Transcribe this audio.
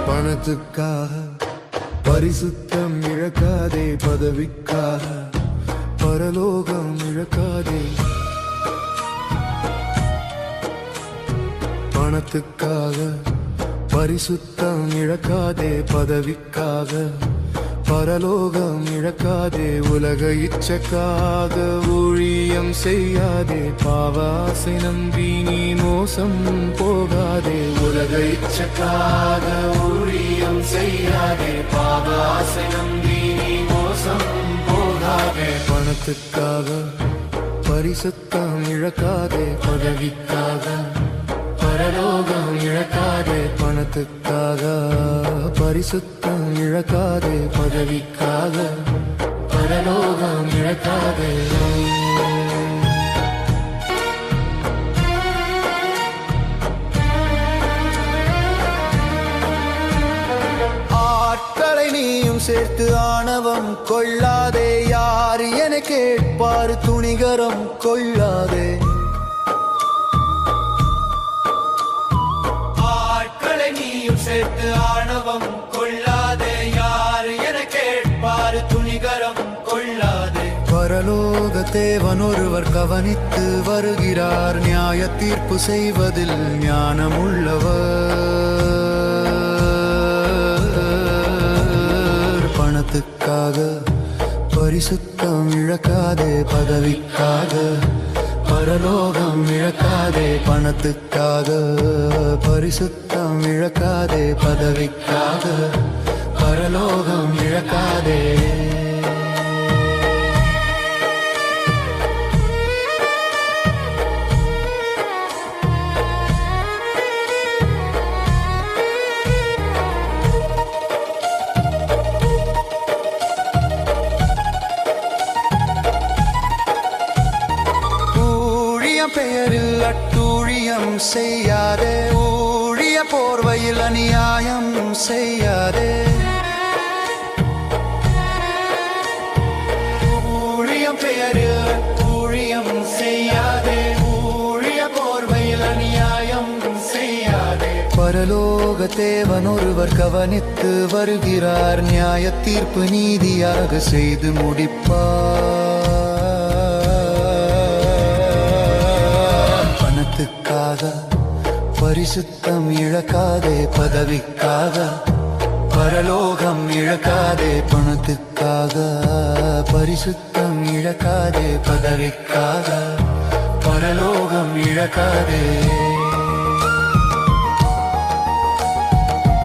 பணத்துக்காக பரிசுத்தம் இழக்காதே, பதவிக்காக பரலோகம் இழக்காதே. பணத்துக்காக பரிசுத்தம் இழக்காதே, பதவிக்காக பரலோகம் இழக்காதே. உலக இச்சக்காக ஊழியம் செய்யாதே, பாவாசை நம்பி நீ மோசம் போகாதே. உலக இச்சக்காக ஊழியம் செய்யாதே, பாவாசை நம்பி நீ மோசம் போகாதே. பணத்துக்காக பரிசுத்தம் இழக்காதே, பதவிக்காக பரலோகம் இழக்காதே. பணத்துக்காக பரிசுத்தம் இழக்காதே, பதவிக்காக பரலோகம் இழக்காதே. ஆட்களை நீயும் சேர்த்து ஆணவம் கொள்ளாதே, யார் என கேட்பார் துணிகரம் கொள்ளாதே. சேர்த்து ஆணவம் கொள்ளாதே, யார் என கேட்பார் துணிகரம் கொள்ளாதே. பரலோக தேவன் ஒருவர் கவனித்து வருகிறார், நியாய தீர்ப்பு செய்வதில் ஞானமுள்ளவர். பணத்துக்காக பரிசுத்தம் இழக்காதே, பதவிக்காக பரலோகம் இழக்காதே. பணத்துக்காக பரிசுத்தம் இழக்காதே, பதவிக்காக பரலோகம் இழக்காதே. பெயரில் அட்டூழியம் செய்யாதே, ஊழிய போர்வையில் அநியாயம் செய்யாதே. ஊழியம் பெயரில் அட்டூழியம் செய்யாதே, ஊழிய போர்வையில் அநியாயம் செய்யாதே. பரலோக தேவன் ஒருவர் கவனித்து வருகிறார், நியாய தீர்ப்பு நீதியாக செய்து முடிப்பார். பணத்துக்காக பரிசுத்தம் இழக்காதே, பதவிக்காக பரலோகம் இழக்காதே. பணத்துக்காக பரிசுத்தம் இழக்காதே, பதவிக்காக பரலோகம் இழக்காதே.